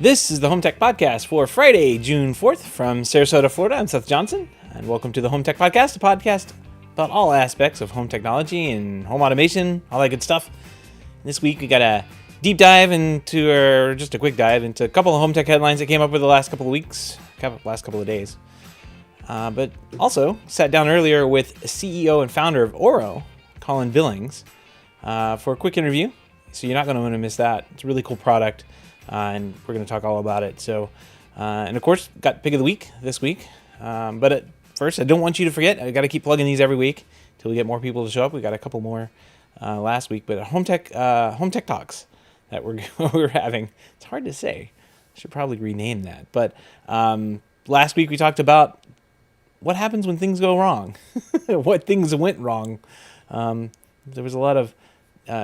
This is the Home Tech Podcast for Friday, June 4th from Sarasota, Florida. I'm Seth Johnson, and welcome to the Home Tech Podcast, a podcast about all aspects of home technology and home automation, all that good stuff. This week, we got a deep dive into, or just a quick dive into a couple of home tech headlines that came up over the last couple of weeks, last couple of days. But also sat down earlier with CEO and founder of Orro, Colin Billings, for a quick interview. So you're not going to want to miss that. It's a really cool product, and we're going to talk all about it. So, and of course, got Pick of the Week this week. But at first, I don't want you to forget. I got to keep plugging these every week until we get more people to show up. We got a couple more last week, but home tech talks that we're having. It's hard to say. I should probably rename that. But last week we talked about what happens when things go wrong, what things went wrong. There was a lot of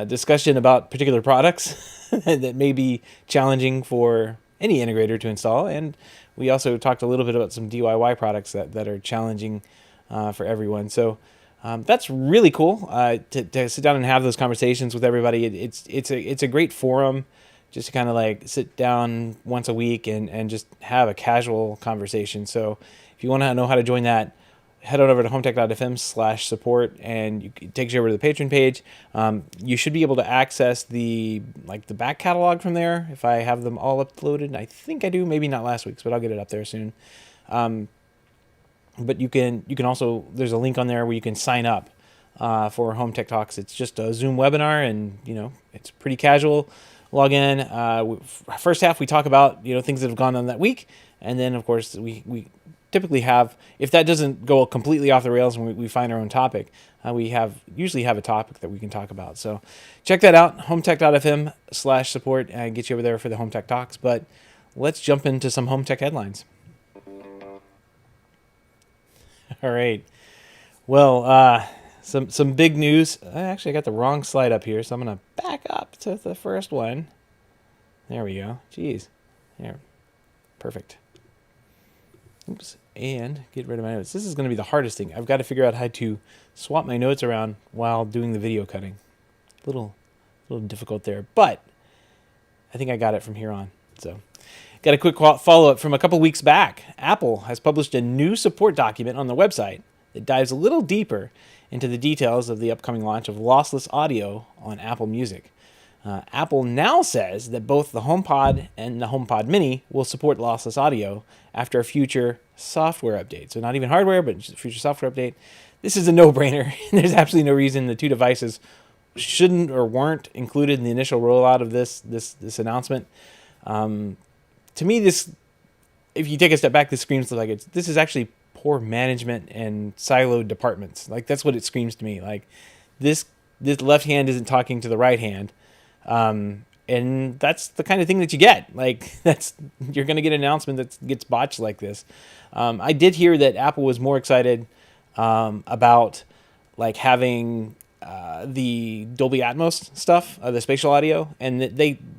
discussion about particular products that may be challenging for any integrator to install. And we also talked a little bit about some DIY products that are challenging for everyone. So that's really cool to sit down and have those conversations with everybody. It's a great forum just to kind of like sit down once a week and just have a casual conversation. So if you want to know how to join that, head on over to HomeTech.fm/support, and it takes you over to the Patreon page. You should be able to access the back catalog from there if I have them all uploaded. I think I do, maybe not last week's, but I'll get it up there soon. But you can also, there's a link on there where you can sign up for Home Tech Talks. It's just a Zoom webinar, and it's pretty casual. Log in. First half we talk about things that have gone on that week, and then of course we typically have, if that doesn't go completely off the rails and we find our own topic, we usually have a topic that we can talk about. So check that out, HomeTech.fm/support, and get you over there for the Home Tech Talks. But let's jump into some home tech headlines. All right. Well, some big news. Actually, I got the wrong slide up here, so I'm going to back up to the first one. There we go. Jeez. There. Perfect. Oops. And get rid of my notes. This is going to be the hardest thing. I've got to figure out how to swap my notes around while doing the video cutting. A little difficult there, but I think I got it from here on. So, got a quick follow-up from a couple weeks back. Apple has published a new support document on their website that dives a little deeper into the details of the upcoming launch of lossless audio on Apple Music. Apple now says that both the HomePod and the HomePod Mini will support lossless audio after a future software update. So not even hardware, but just a future software update. This is a no-brainer. There's absolutely no reason the two devices shouldn't or weren't included in the initial rollout of this announcement. To me, this, if you take a step back, this screams like this is actually poor management and siloed departments. Like, that's what it screams to me. Like, this left hand isn't talking to the right hand. And that's the kind of thing that you get. Like, you're going to get an announcement that gets botched like this. I did hear that Apple was more excited about like having the Dolby Atmos stuff, the spatial audio, and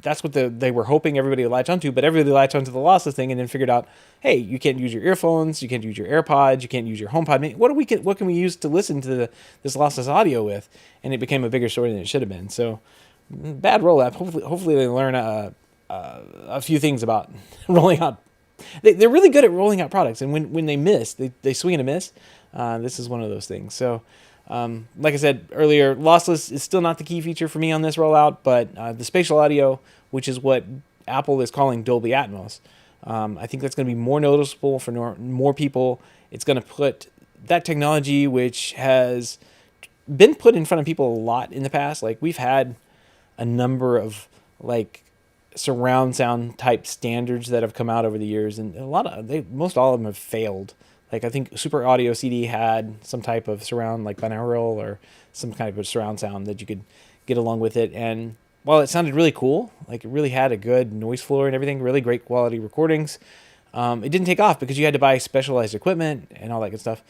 that's what they were hoping everybody would latch onto. But everybody latched onto the lossless thing, and then figured out, hey, you can't use your earphones, you can't use your AirPods, you can't use your HomePod Mini. What can we use to listen to this lossless audio with? And it became a bigger story than it should have been. So, bad rollout. Hopefully they learn a few things about rolling out. They're really good at rolling out products, and when they miss, they swing and a miss. This is one of those things. So, like I said earlier, lossless is still not the key feature for me on this rollout, but the spatial audio, which is what Apple is calling Dolby Atmos, I think that's going to be more noticeable for more people. It's going to put that technology, which has been put in front of people a lot in the past. Like, we've had a number of like surround sound type standards that have come out over the years, and most all of them have failed. Like, I think Super Audio CD had some type of surround, like binaural or some kind of surround sound that you could get along with it. And while it sounded really cool, like it really had a good noise floor and everything, really great quality recordings, it didn't take off because you had to buy specialized equipment and all that good stuff.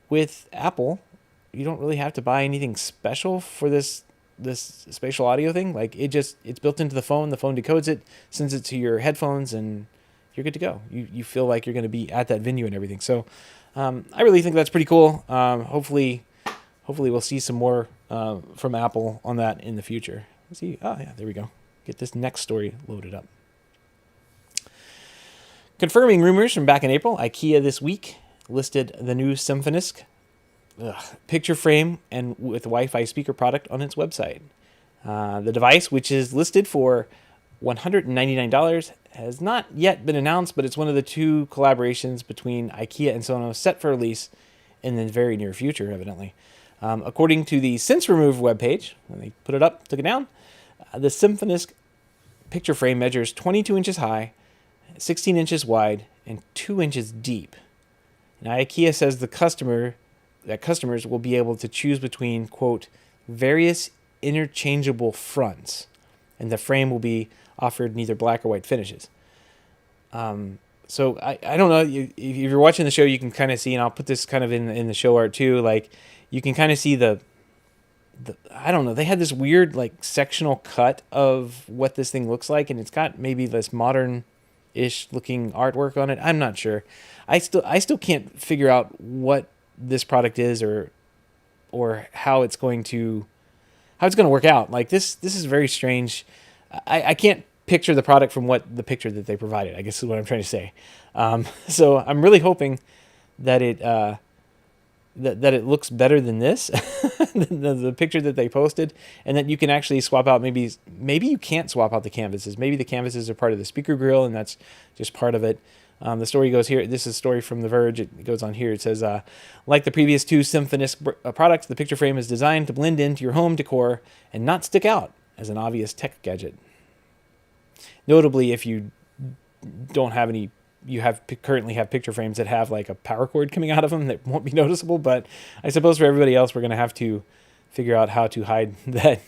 With Apple, you don't really have to buy anything special for this spatial audio thing. Like, it's built into the phone decodes it, sends it to your headphones, and you're good to go. You feel like you're going to be at that venue and everything. So I really think that's pretty cool. Hopefully we'll see some more from Apple on that in the future. Let's see. Oh yeah, there we go. Get this next story loaded up. Confirming rumors from back in April, IKEA this week listed the new Symfonisk picture frame and with Wi-Fi speaker product on its website. The device, which is listed for $199, has not yet been announced, but it's one of the two collaborations between IKEA and Sonos set for release in the very near future, evidently. According to the Since Removed webpage, when they put it up, took it down, the Symfonisk picture frame measures 22 inches high, 16 inches wide, and 2 inches deep. Now, IKEA says customers will be able to choose between, quote, various interchangeable fronts, and the frame will be offered in either black or white finishes. So I don't know, if you're watching the show, you can kind of see, and I'll put this kind of in the show art too, like you can kind of see the I don't know, they had this weird like sectional cut of what this thing looks like, and it's got maybe this modern-ish looking artwork on it. I'm not sure. I still can't figure out what this product is or how it's going to work out. Like this is very strange. I can't picture the product from what the picture that they provided, I guess is what I'm trying to say. So I'm really hoping that it that it looks better than this, the picture that they posted, and that you can actually swap out. Maybe you can't swap out the canvases. Maybe the canvases are part of the speaker grill, and that's just part of it. The story goes here. This is a story from The Verge. It goes on here. It says, like the previous two Symfonisk products, the picture frame is designed to blend into your home decor and not stick out as an obvious tech gadget. Notably, if you don't have any, currently have picture frames that have like a power cord coming out of them, that won't be noticeable. But I suppose for everybody else, we're going to have to figure out how to hide that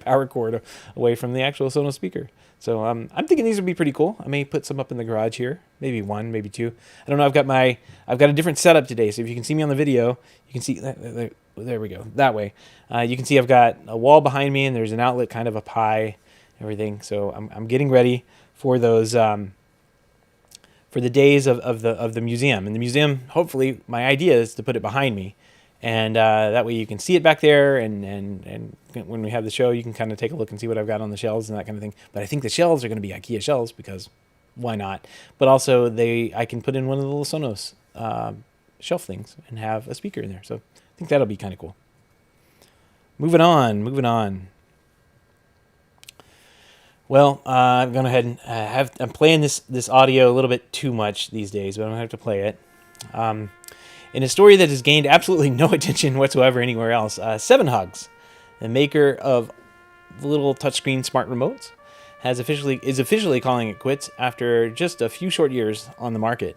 power cord away from the actual Sonos speaker. So I'm thinking these would be pretty cool. I may put some up in the garage here, maybe one, maybe two. I don't know. I've got a different setup today. So if you can see me on the video, you can see there we go, that way. You can see I've got a wall behind me, and there's an outlet, kind of a pie, everything. So I'm getting ready for those for the days of the museum. And the museum, hopefully, my idea is to put it behind me. And that way you can see it back there, and when we have the show, you can kind of take a look and see what I've got on the shelves and that kind of thing. But I think the shelves are going to be IKEA shelves, because why not? But also I can put in one of the little Sonos shelf things and have a speaker in there. So I think that'll be kind of cool. Moving on. Well, I'm going ahead and I'm playing this audio a little bit too much these days, but I'm going to have to play it. In a story that has gained absolutely no attention whatsoever anywhere else, 7Hugs, the maker of the little touchscreen smart remotes, is officially calling it quits after just a few short years on the market.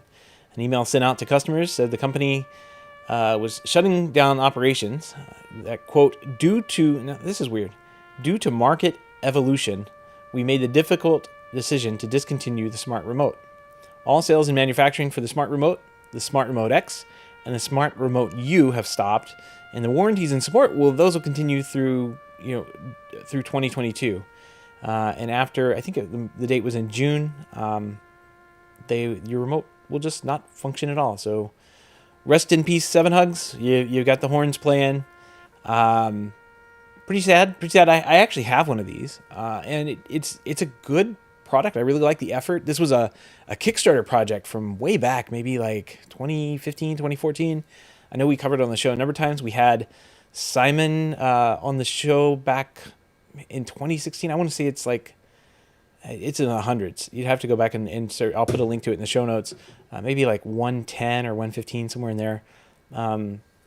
An email sent out to customers said the company was shutting down operations that, quote, due to market evolution, we made the difficult decision to discontinue the smart remote. All sales and manufacturing for the Smart Remote X, and the Smart Remote U have stopped, and the warranties and support will continue through 2022. And after, I think the date was in June, your remote will just not function at all. So rest in peace, 7Hugs. You got the horns playing. Pretty sad. I actually have one of these, and it's a good product. I really like the effort. This was a Kickstarter project from way back, maybe like 2015, 2014. I know we covered it on the show a number of times. We had Simon on the show back in 2016. I want to say it's in the hundreds. You'd have to go back and insert. I'll put a link to it in the show notes. Maybe like 110 or 115, somewhere in there.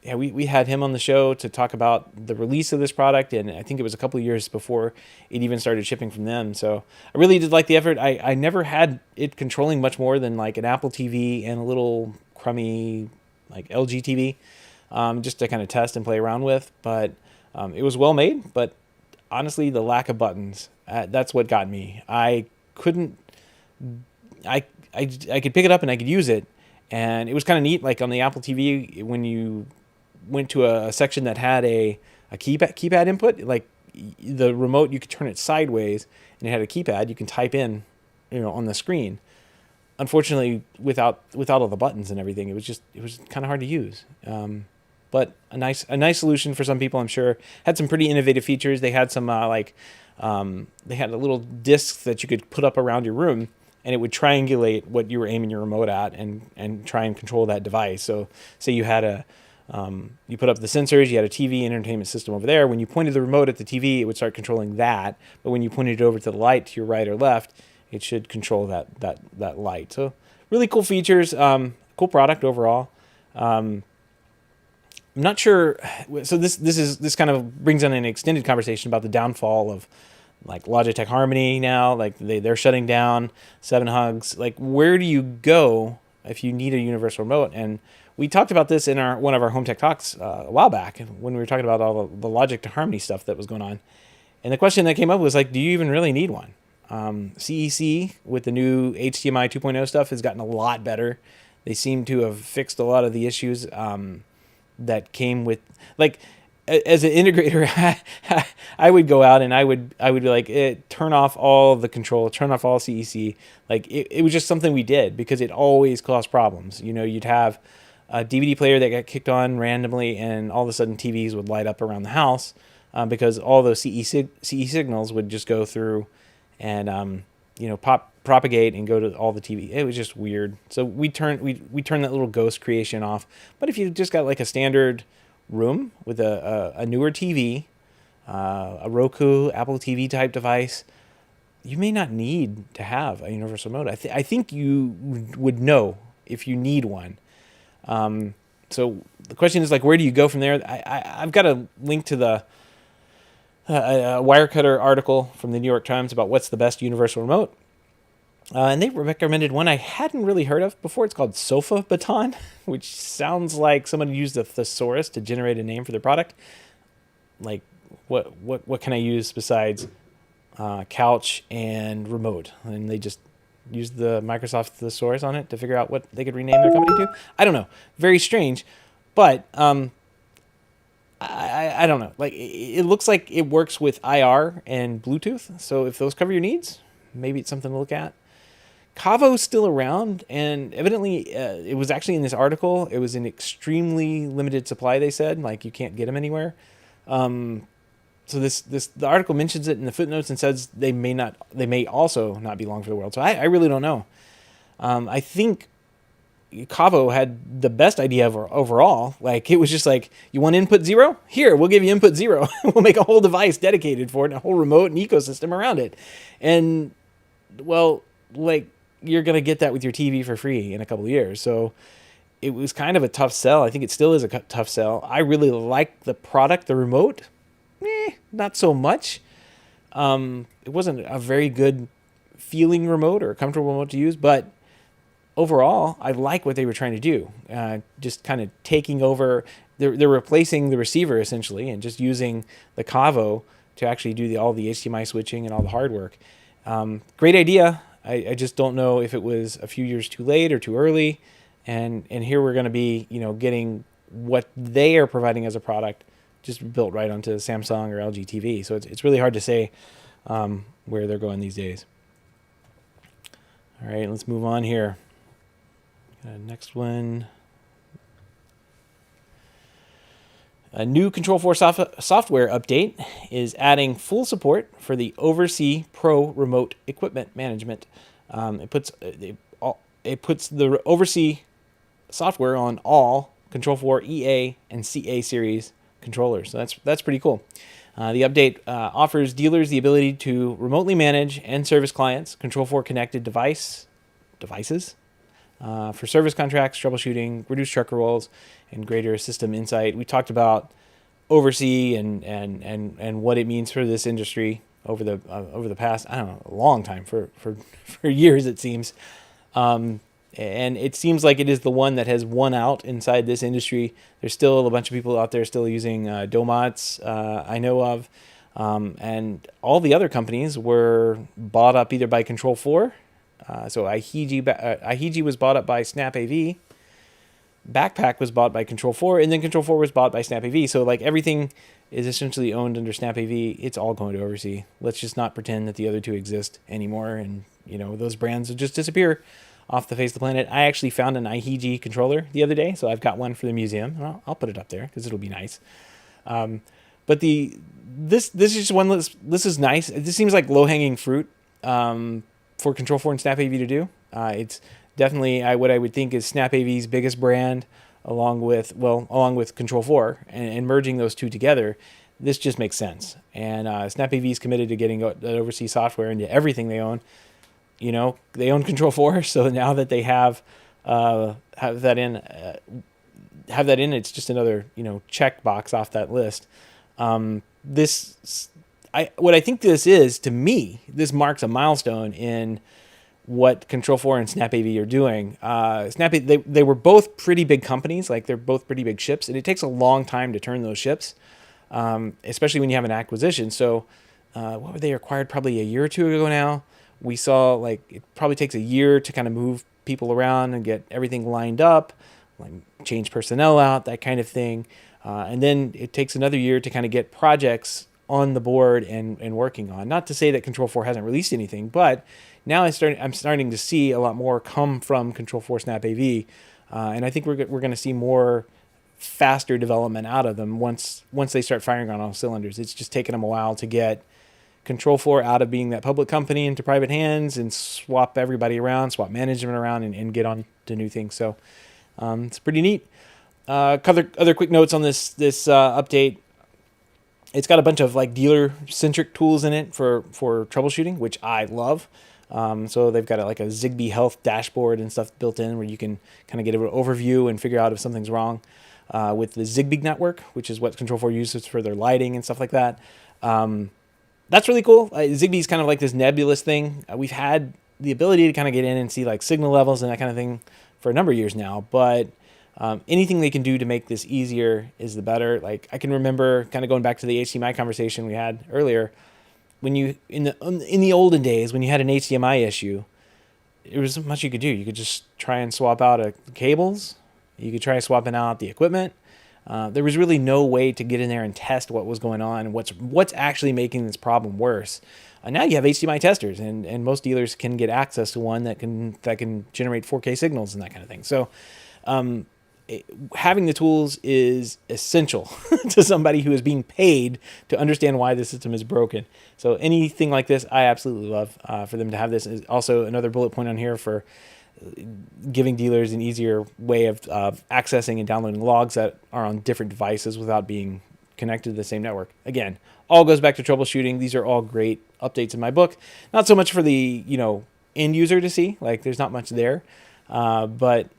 We had him on the show to talk about the release of this product, and I think it was a couple of years before it even started shipping from them. So I really did like the effort. I never had it controlling much more than like an Apple TV and a little crummy like LG TV, just to kind of test and play around with. But it was well made. But honestly, the lack of buttons, that's what got me. I could pick it up and I could use it, and it was kind of neat. Like on the Apple TV, when you went to a section that had a keypad input, like the remote, you could turn it sideways and it had a keypad. You can type in, on the screen. Unfortunately, without all the buttons and everything, it was kind of hard to use. But a nice solution for some people, I'm sure. Had some pretty innovative features. They had some they had a little discs that you could put up around your room and it would triangulate what you were aiming your remote at and try and control that device. So say you had you put up the sensors, you had a TV entertainment system over there. When you pointed the remote at the TV, it would start controlling that. But when you pointed it over to the light to your right or left, it should control that light. So really cool features, cool product overall. I'm not sure. So this kind of brings in an extended conversation about the downfall of like Logitech Harmony now. Like they're shutting down 7Hugs. Like where do you go if you need a universal remote? And we talked about this in one of our home tech talks a while back when we were talking about all the Logic to Harmony stuff that was going on. And the question that came up was like, do you even really need one? CEC with the new HDMI 2.0 stuff has gotten a lot better. They seem to have fixed a lot of the issues that came with, like, as an integrator, I would go out and I would be like, turn off all the control, turn off all CEC. Like it was just something we did because it always caused problems. You know, you'd have a DVD player that got kicked on randomly, and all of a sudden TVs would light up around the house because all those CE signals would just go through and propagate and go to all the TV. It was just weird. So we turned that little ghost creation off. But if you just got like a standard room with a newer TV, a Roku, Apple TV type device, you may not need to have a universal remote. I think you would know if you need one. So the question is like, where do you go from there? I've got a link to the Wirecutter article from the New York Times about what's the best universal remote. And they recommended one I hadn't really heard of before. It's called Sofa Baton, which sounds like someone used a thesaurus to generate a name for their product. Like, what can I use besides couch and remote? And they just used the Microsoft thesaurus on it to figure out what they could rename their company to. I don't know. Very strange. But I don't know. Like, it looks like it works with IR and Bluetooth. So if those cover your needs, maybe it's something to look at. Cavo's still around, and evidently it was actually in this article. It was in extremely limited supply, they said. Like, you can't get them anywhere. So the article mentions it in the footnotes and says they may also not be long for the world. So I really don't know. I think Cavo had the best idea overall. Like, it was just like, you want input 0? Here, we'll give you input 0. We'll make a whole device dedicated for it and a whole remote and ecosystem around it. And, well, like, you're going to get that with your TV for free in a couple of years. So it was kind of a tough sell. I think it still is a tough sell. I really like the product, the remote. Not so much. It wasn't a very good feeling remote or a comfortable remote to use, but overall, I like what they were trying to do. Just kind of taking over. They're replacing the receiver essentially and just using the Cavo to actually do all the HDMI switching and all the hard work. Great idea. I just don't know if it was a few years too late or too early. And here we're going to be, getting what they are providing as a product just built right onto Samsung or LG TV. So it's really hard to say where they're going these days. All right, let's move on here. Next one. A new Control4 software update is adding full support for the Oversee Pro remote equipment management. It puts the Oversee software on all Control4 EA and CA series controllers. So that's pretty cool. The update offers dealers the ability to remotely manage and service clients' Control4 connected devices for service contracts, troubleshooting, reduced truck rolls, and greater system insight. We talked about Oversee and what it means for this industry over the past, I don't know, a long time, for years it seems. And it seems like it is the one that has won out inside this industry. There's still a bunch of people out there still using Domots, I know of. And all the other companies were bought up either by Control4. So Ihiji was bought up by SnapAV. Backpack was bought by Control4, and then Control4 was bought by SnapAV. So like everything is essentially owned under SnapAV. It's all going to Oversee. Let's just not pretend that the other two exist anymore, and those brands will just disappear off the face of the planet. I actually found an Ihiji controller the other day, so I've got one for the museum. And I'll put it up there because it'll be nice. But this is just one. This is nice. This seems like low hanging fruit for Control 4 and Snap AV to do. It's definitely what I would think is Snap AV's biggest brand, along with Control 4, and merging those two together. This just makes sense. And Snap AV is committed to getting that overseas software into everything they own. They own Control 4, so now that they have that in, it's just another check box off that list. What I think this is, to me, this marks a milestone in what Control 4 and Snap AV are doing. They were both pretty big companies, like they're both pretty big ships, and it takes a long time to turn those ships, especially when you have an acquisition. So what were they acquired probably a year or two ago now? We saw like it probably takes a year to kind of move people around and get everything lined up, like change personnel out, that kind of thing. And then it takes another year to kind of get projects on the board and working on. Not to say that Control 4 hasn't released anything, but now I'm starting to see a lot more come from Control 4 Snap AV, and I think we're going to see more faster development out of them once they start firing on all cylinders. It's just taken them a while to get Control 4 out of being that public company into private hands and swap everybody around, swap management around, and get on to new things. So it's pretty neat. Other quick notes on this update. It's got a bunch of like dealer-centric tools in it for troubleshooting, which I love. So they've got like a Zigbee health dashboard and stuff built in where you can kind of get an overview and figure out if something's wrong with the Zigbee network, which is what Control 4 uses for their lighting and stuff like that. That's really cool. Zigbee is kind of like this nebulous thing. We've had the ability to kind of get in and see like signal levels and that kind of thing for a number of years now, but anything they can do to make this easier is the better. Like I can remember kind of going back to the HDMI conversation we had earlier, when you in the olden days when you had an HDMI issue, there wasn't much you could do. You could just try and swap out cables. You could try swapping out the equipment. There was really no way to get in there and test what was going on and what's actually making this problem worse. Now you have HDMI testers, and most dealers can get access to one that can generate 4K signals and that kind of thing. So having the tools is essential to somebody who is being paid to understand why the system is broken. So anything like this, I absolutely love. For them to have this is also another bullet point on here for giving dealers an easier way of accessing and downloading logs that are on different devices without being connected to the same network. Again, all goes back to troubleshooting. These are all great updates in my book. Not so much for the end user to see. Like there's not much there, but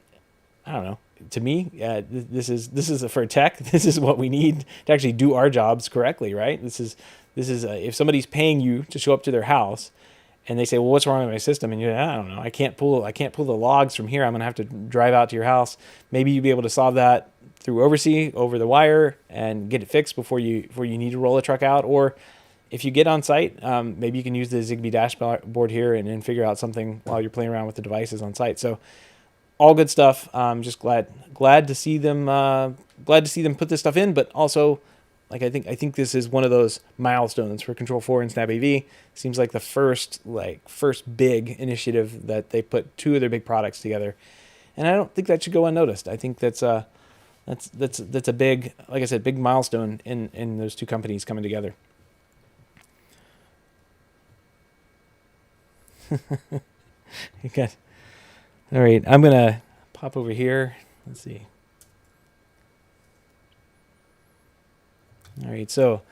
I don't know. To me, this is for tech. This is what we need to actually do our jobs correctly, right? This is if somebody's paying you to show up to their house, and they say, "Well, what's wrong with my system?" And you're, I don't know. I can't pull the logs from here. I'm gonna have to drive out to your house. Maybe you'll be able to solve that through oversee over the wire and get it fixed before you need to roll a truck out. Or if you get on site, maybe you can use the Zigbee dashboard here and figure out something while you're playing around with the devices on site. So all good stuff. Just glad to see them put this stuff in, but also like I think this is one of those milestones for Control 4 and Snap AV. Seems like the first big initiative that they put two of their big products together, and I don't think that should go unnoticed. I think that's a big, like I said, big milestone in those two companies coming together. Okay. All right, I'm gonna pop over here. Let's see. All right, so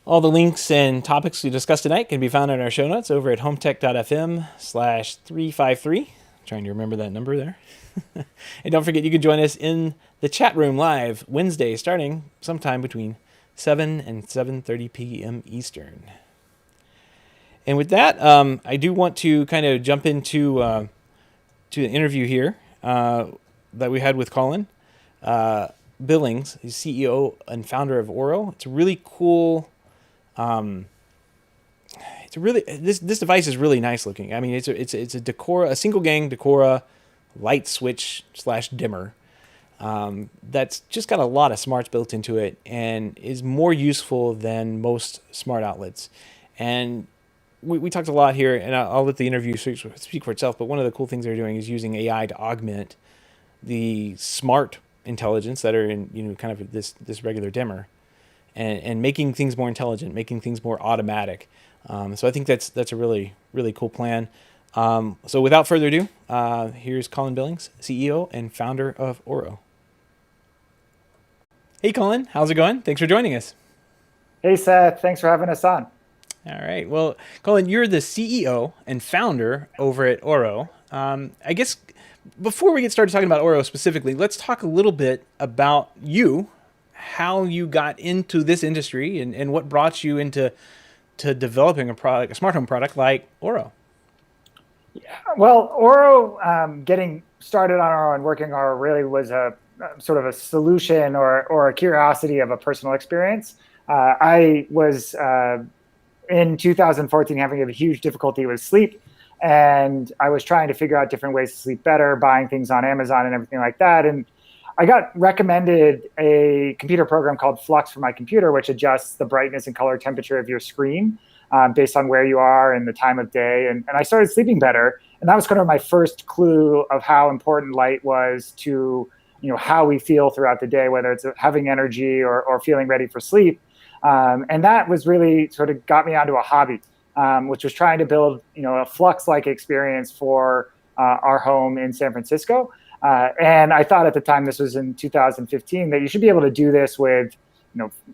all the links and topics we discussed tonight can be found in our show notes over at HomeTech.fm/353. Trying to remember that number there. And don't forget, you can join us in the chat room live Wednesday, starting sometime between 7 and 7:30 p.m. Eastern. And with that, I do want to kind of jump into an interview here that we had with Colin Billings. He's CEO and founder of Orro. It's a really cool. This device is really nice looking. I mean, it's a Decora, a single gang Decora light switch / dimmer. That's just got a lot of smarts built into it and is more useful than most smart outlets. And we talked a lot here, and I'll let the interview speak for itself, but one of the cool things they're doing is using AI to augment the smart intelligence that are in kind of this regular dimmer, and making things more intelligent, making things more automatic. So I think that's a really, really cool plan. So without further ado, here's Colin Billings, CEO and founder of Orro. Hey, Colin, how's it going? Thanks for joining us. Hey Seth, thanks for having us on. All right. Well, Colin, you're the CEO and founder over at Orro. I guess before we get started talking about Orro specifically, let's talk a little bit about you, how you got into this industry, and what brought you into developing a product, a smart home product like Orro. Well, Orro, getting started on Orro and working on Orro really was a sort of a solution or a curiosity of a personal experience. I was in 2014 having a huge difficulty with sleep, and I was trying to figure out different ways to sleep better, buying things on Amazon and everything like that. And I got recommended a computer program called Flux for my computer, which adjusts the brightness and color temperature of your screen based on where you are and the time of day. And I started sleeping better. And that was kind of my first clue of how important light was to how we feel throughout the day, whether it's having energy or feeling ready for sleep. And that was really sort of got me onto a hobby, which was trying to build a Flux-like experience for our home in San Francisco. And I thought at the time, this was in 2015, that you should be able to do this with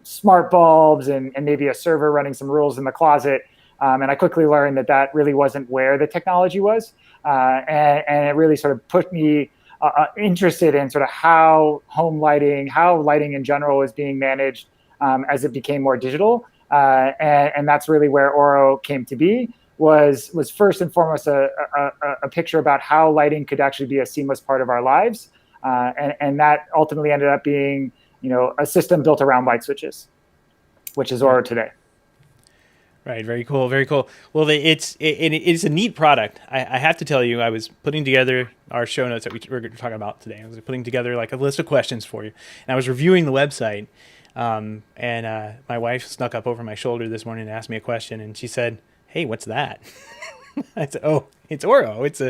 smart bulbs and maybe a server running some rules in the closet. And I quickly learned that really wasn't where the technology was. And it really sort of put me interested in sort of how how lighting in general is being managed as it became more digital. And that's really where Orro came to be, was first and foremost a picture about how lighting could actually be a seamless part of our lives. And that ultimately ended up being a system built around light switches, which is Orro today. Right. Very cool. Very cool. Well, it's a neat product. I have to tell you, I was putting together our show notes that we're talking about today. I was putting together like a list of questions for you, and I was reviewing the website. And my wife snuck up over my shoulder this morning and asked me a question, and she said, "Hey, what's that?" I said, "Oh, it's Orro. It's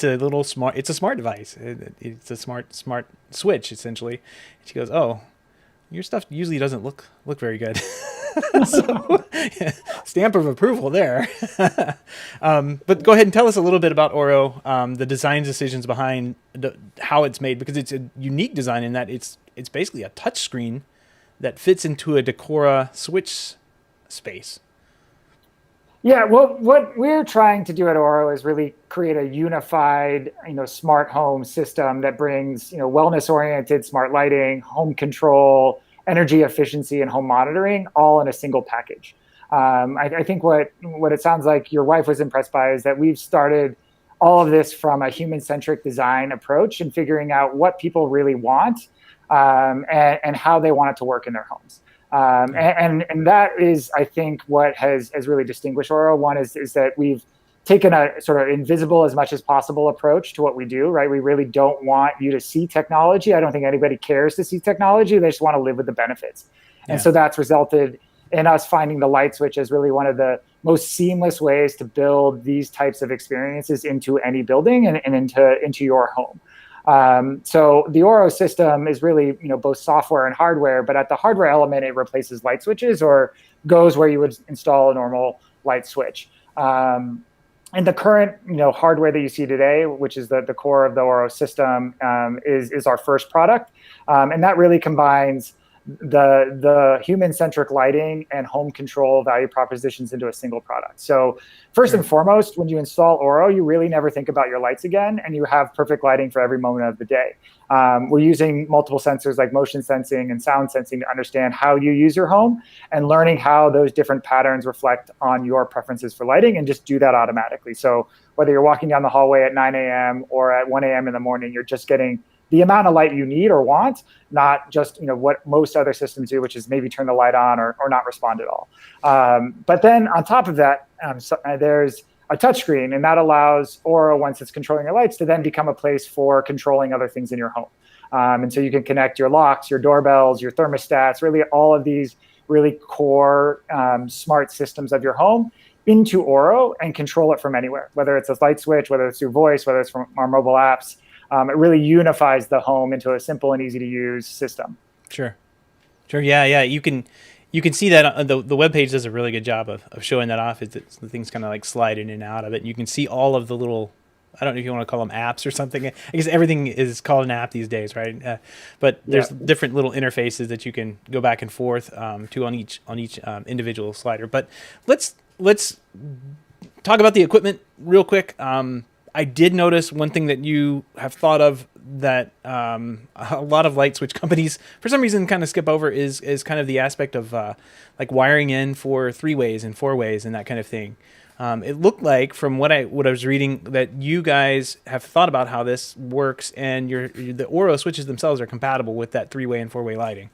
a little smart. It's a smart device. It's a smart switch essentially." And she goes, "Oh, your stuff usually doesn't look very good." So, yeah, stamp of approval there. But go ahead and tell us a little bit about Orro, the design decisions behind how it's made, because it's a unique design in that it's basically a touch screen that fits into a Decora switch space. Yeah, well, what we're trying to do at Orro is really create a unified, smart home system that brings, wellness-oriented smart lighting, home control, energy efficiency, and home monitoring all in a single package. I think what it sounds like your wife was impressed by is that we've started all of this from a human-centric design approach and figuring out what people really want and how they want it to work in their homes. And that is, I think, what has really distinguished Orro. One is that we've taken a sort of invisible as much as possible approach to what we do, right? We really don't want you to see technology. I don't think anybody cares to see technology. They just want to live with the benefits. Yeah. And so that's resulted in us finding the light switch as really one of the most seamless ways to build these types of experiences into any building and into your home. So the Orro system is really, both software and hardware, but at the hardware element, it replaces light switches or goes where you would install a normal light switch. And the current, hardware that you see today, which is the core of the Orro system, is our first product. And that really combines the human-centric lighting and home control value propositions into a single product. So first and foremost, when you install Orro, you really never think about your lights again, and you have perfect lighting for every moment of the day. We're using multiple sensors like motion sensing and sound sensing to understand how you use your home and learning how those different patterns reflect on your preferences for lighting, and just do that automatically. So whether you're walking down the hallway at 9 a.m. or at 1 a.m. in the morning, you're just getting the amount of light you need or want, not just what most other systems do, which is maybe turn the light on or not respond at all. But then on top of that, there's a touchscreen, and that allows Orro, once it's controlling your lights, to then become a place for controlling other things in your home. And so you can connect your locks, your doorbells, your thermostats, really all of these really core smart systems of your home into Orro and control it from anywhere, whether it's a light switch, whether it's through voice, whether it's from our mobile apps. It really unifies the home into a simple and easy to use system. Sure. Yeah. You can. You can see that the web page does a really good job of showing that off. The things kind of like slide in and out of it. You can see all of the little, I don't know if you want to call them apps or something. I guess everything is called an app these days, right? But Yeah. there's different little interfaces that you can go back and forth to on each individual slider. But let's talk about the equipment real quick. I did notice one thing that you have thought of that a lot of light switch companies, for some reason, kind of skip over is kind of the aspect of like wiring in for 3-ways and 4-ways and that kind of thing. It looked like from what I was reading that you guys have thought about how this works, and the Orro switches themselves are compatible with that 3-way and 4-way lighting.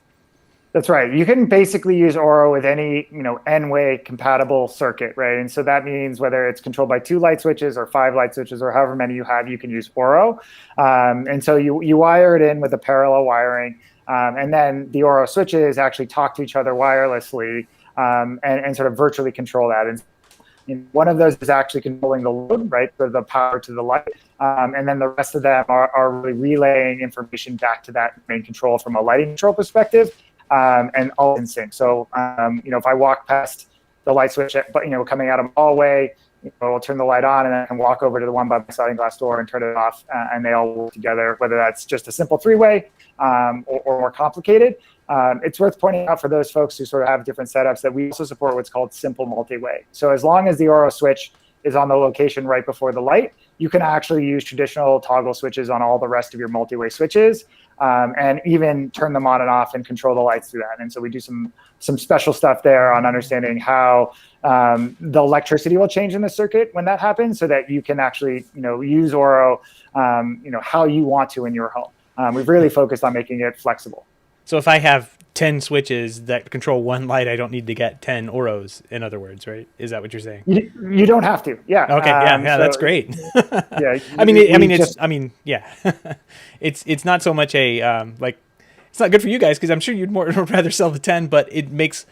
That's right. You can basically use Orro with any, N-way compatible circuit, right? And so that means whether it's controlled by 2 light switches or 5 light switches or however many you have, you can use Orro. And so you wire it in with a parallel wiring, and then the Orro switches actually talk to each other wirelessly, and sort of virtually control that. And one of those is actually controlling the load, right, for the power to the light. And then the rest of them are really relaying information back to that main control from a lighting control perspective. And all in sync. So, if I walk past the light switch, coming out of the hallway, I'll turn the light on and then I can walk over to the one by my sliding glass door and turn it off, and they all work together, whether that's just a simple 3-way or more complicated. It's worth pointing out for those folks who sort of have different setups that we also support what's called simple multi-way. So as long as the Orro switch is on the location right before the light, you can actually use traditional toggle switches on all the rest of your multi-way switches, and even turn them on and off and control the lights through that. And so we do some special stuff there on understanding how the electricity will change in the circuit when that happens, so that you can actually use Orro how you want to in your home. We've really focused on making it flexible. So if I have 10 switches that control one light, I don't need to get 10 Orros, in other words, right? Is that what you're saying? You don't have to. Yeah. Okay. Yeah. That's great. Yeah. Yeah. It's not so much a like. It's not good for you guys because I'm sure you'd rather sell the 10, but it makes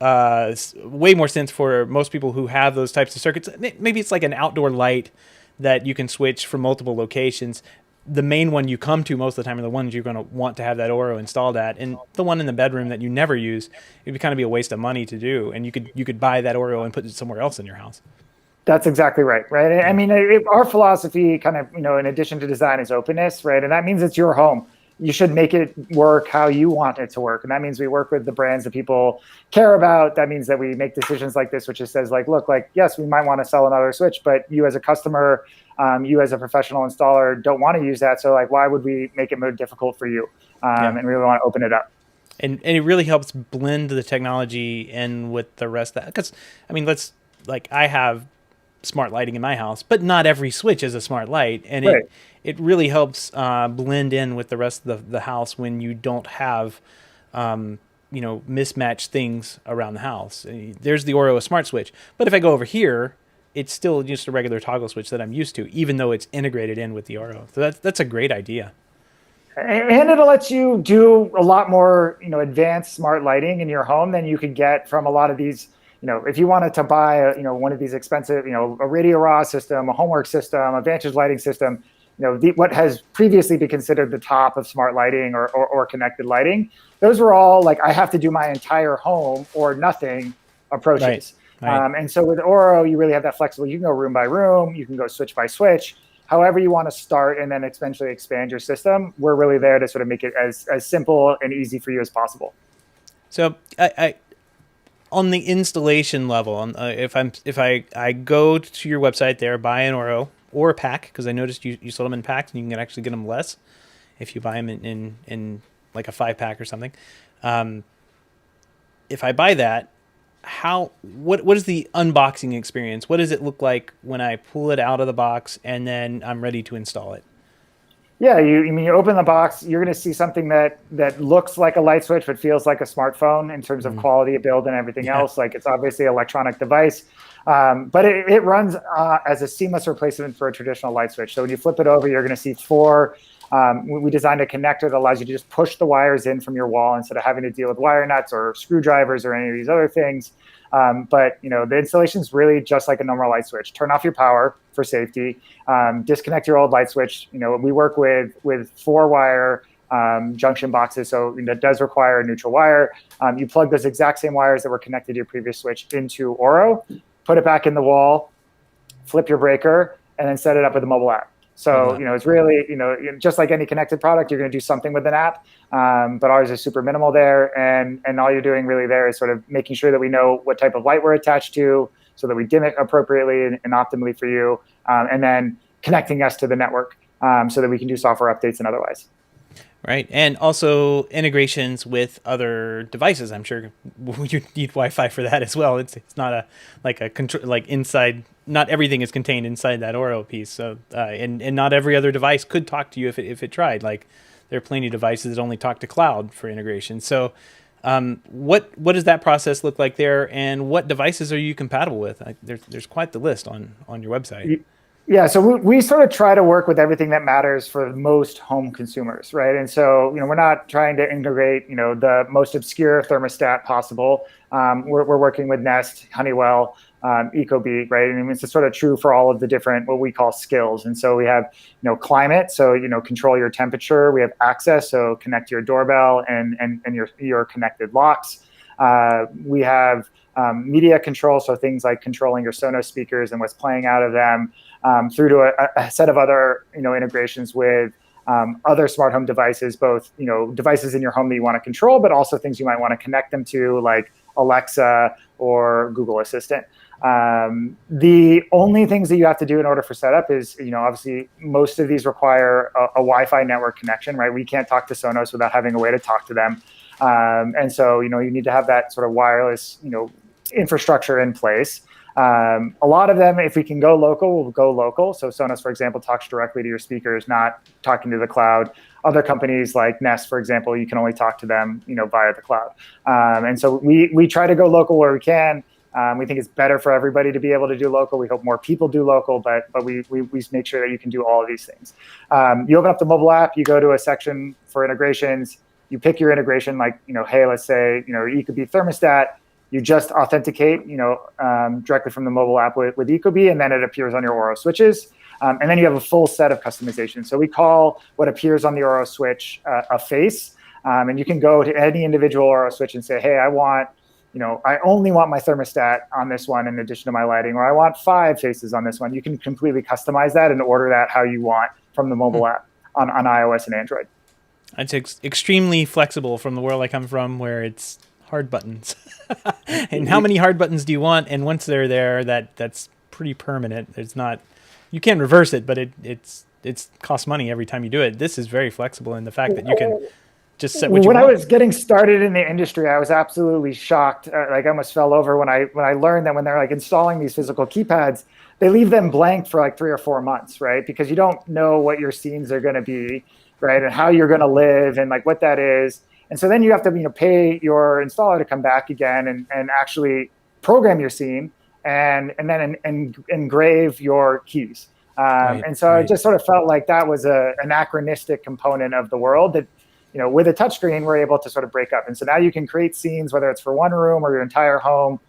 way more sense for most people who have those types of circuits. Maybe it's like an outdoor light that you can switch from multiple locations. The main one you come to most of the time are the ones you're going to want to have that Orro installed at, and the one in the bedroom that you never use, it would kind of be a waste of money to do, and you could buy that Orro and put it somewhere else in your house. That's exactly right. I mean, our philosophy kind of, in addition to design, is openness, right? And that means it's your home. You should make it work how you want it to work. And that means we work with the brands that people care about. That means that we make decisions like this, which just says like, look, like, yes, we might want to sell another switch, but you as a customer, you as a professional installer don't want to use that. So like, why would we make it more difficult for you? And we really want to open it up. And it really helps blend the technology in with the rest of that. Because, I mean, I have smart lighting in my house, but not every switch is a smart light. And Right. it really helps blend in with the rest of the house when you don't have, mismatched things around the house. There's the Orro smart switch. But if I go over here, it's still just a regular toggle switch that I'm used to, even though it's integrated in with the Orro. So that's a great idea. And it'll let you do a lot more, advanced smart lighting in your home than you could get from a lot of these. If you wanted to buy, one of these expensive, a Radio Raw system, a homework system, a Vantage lighting system, what has previously been considered the top of smart lighting or connected lighting, those were all like, I have to do my entire home or nothing approaches. Right. And so with Orro, you really have that flexible. You can go room by room, you can go switch by switch. However you want to start and then eventually expand your system, we're really there to sort of make it as simple and easy for you as possible. So I on the installation level, if I go to your website there, buy an Orro or a pack, because I noticed you sold them in packs and you can actually get them less if you buy them in like a 5-pack or something. If I buy that, what is the unboxing experience? What does it look like when I pull it out of the box and then I'm ready to install it? Yeah, you open the box, you're going to see something that looks like a light switch but feels like a smartphone in terms of quality of build and everything else. Like, it's obviously an electronic device, but it runs as a seamless replacement for a traditional light switch. So when you flip it over, you're going to see 4. We designed a connector that allows you to just push the wires in from your wall instead of having to deal with wire nuts or screwdrivers or any of these other things. But the installation is really just like a normal light switch. Turn off your power for safety. Disconnect your old light switch. We work with 4-wire junction boxes. So that does require a neutral wire. You plug those exact same wires that were connected to your previous switch into Orro, put it back in the wall, flip your breaker, and then set it up with a mobile app. So, it's really, just like any connected product, you're going to do something with an app, but ours is super minimal there. And all you're doing really there is sort of making sure that we know what type of light we're attached to so that we dim it appropriately and optimally for you, and then connecting us to the network so that we can do software updates and otherwise. Right, and also integrations with other devices. I'm sure you need Wi-Fi for that as well. It's not a control like inside. Not everything is contained inside that Orro piece. So and not every other device could talk to you if it tried. Like there are plenty of devices that only talk to cloud for integration. So what does that process look like there, and what devices are you compatible with? There's quite the list on your website. Yeah, so we sort of try to work with everything that matters for most home consumers, right? And so, we're not trying to integrate, the most obscure thermostat possible. We're working with Nest, Honeywell, Ecobee, right? And it's sort of true for all of the different what we call skills. And so we have, climate, so control your temperature. We have access, so connect your doorbell and your connected locks. We have media control, so things like controlling your Sonos speakers and what's playing out of them, through to a set of other integrations with other smart home devices, both devices in your home that you want to control, but also things you might want to connect them to, like Alexa or Google Assistant. The only things that you have to do in order for setup is, obviously most of these require a Wi-Fi network connection, right? We can't talk to Sonos without having a way to talk to them. And so, you need to have that sort of wireless, infrastructure in place. A lot of them, if we can go local, we'll go local. So Sonos, for example, talks directly to your speakers, not talking to the cloud. Other companies like Nest, for example, you can only talk to them, via the cloud. And so we try to go local where we can. We think it's better for everybody to be able to do local. We hope more people do local, but we make sure that you can do all of these things. You open up the mobile app, you go to a section for integrations, you pick your integration, like, hey, let's say, Ecobee thermostat. You just authenticate, directly from the mobile app with Ecobee, and then it appears on your Orro switches. And then you have a full set of customization. So we call what appears on the Orro switch a face. And you can go to any individual Orro switch and say, hey, I only want my thermostat on this one in addition to my lighting, or I want 5 faces on this one. You can completely customize that and order that how you want from the mobile app on iOS and Android. It's extremely flexible from the world I come from, where it's hard buttons. And how many hard buttons do you want? And once they're there, that's pretty permanent. It's not, you can reverse it, but it's costs money every time you do it. This is very flexible in the fact that you can just set what you want. When I was getting started in the industry, I was absolutely shocked. Like I almost fell over when I learned that when they're like installing these physical keypads, they leave them blank for like 3 or 4 months, right? Because you don't know what your scenes are going to be, right? And how you're going to live and like what that is. And so then you have to pay your installer to come back again and actually program your scene and then engrave your keys. And so I just sort of felt like that was an anachronistic component of the world that, with a touchscreen, we're able to sort of break up. And so now you can create scenes, whether it's for one room or your entire home,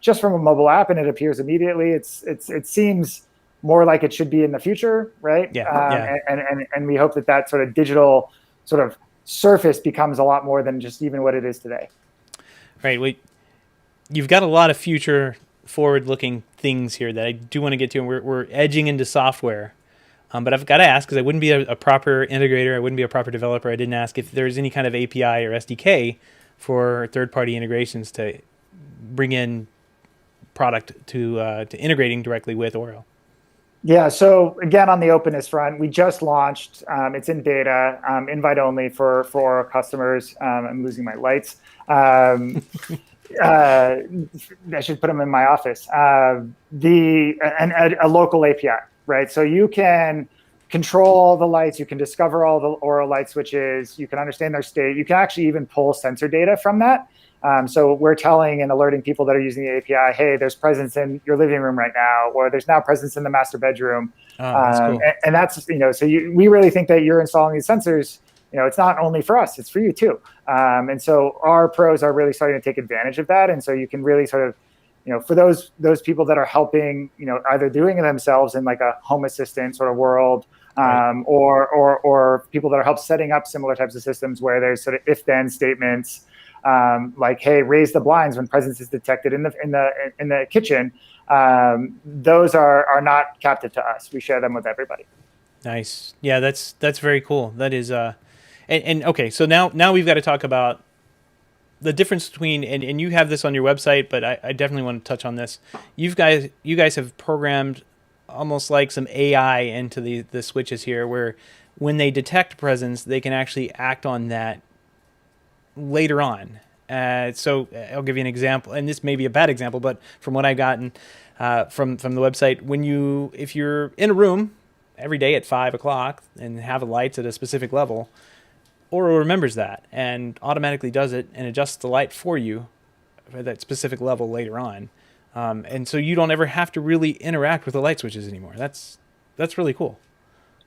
just from a mobile app, and it appears immediately. It seems more like it should be in the future, right? Yeah. And we hope that sort of digital sort of surface becomes a lot more than just even what it is today. Right. You've got a lot of future forward-looking things here that I do want to get to, and we're edging into software. But I've got to ask, because I wouldn't be a proper integrator, I wouldn't be a proper developer, I didn't ask if there's any kind of API or SDK for third-party integrations to bring in product to integrating directly with Orro. Yeah, so again, on the openness front, we just launched, it's in beta, invite only for Orro customers. I'm losing my lights. I should put them in my office. A local API, right? So you can control all the lights, you can discover all the Orro light switches, you can understand their state, you can actually even pull sensor data from that. So we're telling and alerting people that are using the API, hey, there's presence in your living room right now, or there's now presence in the master bedroom. That's cool. And that's, so we really think that you're installing these sensors, it's not only for us, it's for you too. And so our pros are really starting to take advantage of that. And so you can really sort of, for those people that are helping, either doing it themselves in like a home assistant sort of world, Right. or people that are help setting up similar types of systems where there's sort of if-then statements, like, "Hey, raise the blinds when presence is detected in the kitchen." Those are not captive to us. We share them with everybody. Nice. Yeah, that's very cool. That is and okay, so now we've got to talk about the difference between and you have this on your website, but I definitely want to touch on this. You guys have programmed almost like some AI into the switches here, where when they detect presence, they can actually act on that later on. So I'll give you an example, and this may be a bad example, but from what I've gotten from the website, if you're in a room every day at 5 o'clock and have the lights at a specific level, Orro remembers that and automatically does it and adjusts the light for you at that specific level later on. And so you don't ever have to really interact with the light switches anymore. That's really cool.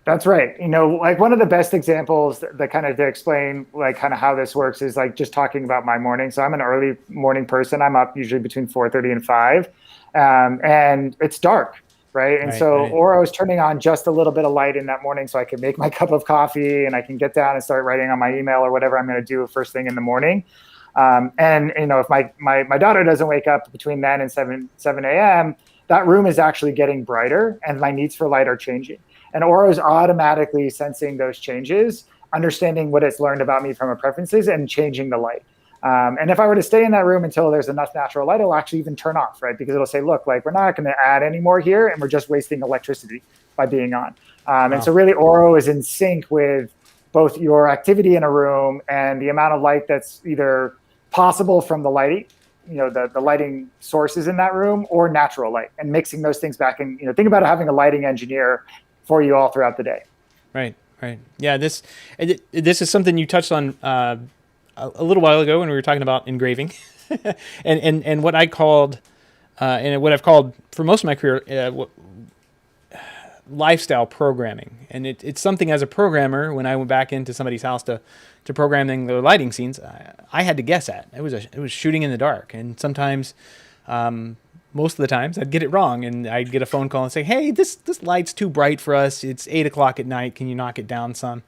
That's right. Like one of the best examples that kind of to explain like kind of how this works is like just talking about my morning. So I'm an early morning person. I'm up usually between 4:30 and 5, and it's dark, right? And Right, so right. Oro is turning on just a little bit of light in that morning, so I can make my cup of coffee and I can get down and start writing on my email or whatever I'm going to do first thing in the morning. And if my daughter doesn't wake up between then and 7 a.m., that room is actually getting brighter, and my needs for light are changing. And Oro is automatically sensing those changes, understanding what it's learned about me from my preferences, and changing the light. And if I were to stay in that room until there's enough natural light, it'll actually even turn off, right? Because it'll say, look, like we're not going to add any more here, and we're just wasting electricity by being on. And Wow. so really Oro is in sync with both your activity in a room and the amount of light that's either possible from the lighting, the lighting sources in that room, or natural light, and mixing those things back. And think about having a lighting engineer for you all throughout the day. Right, right. Yeah, this is something you touched on a little while ago when we were talking about engraving, and what I called and what I've called for most of my career lifestyle programming. And it's something as a programmer, when I went back into somebody's house to programming their lighting scenes, I had to guess at. It was shooting in the dark, and sometimes. Most of the times I'd get it wrong, and I'd get a phone call and say, "Hey, this light's too bright for us. It's 8 o'clock at night. Can you knock it down some?"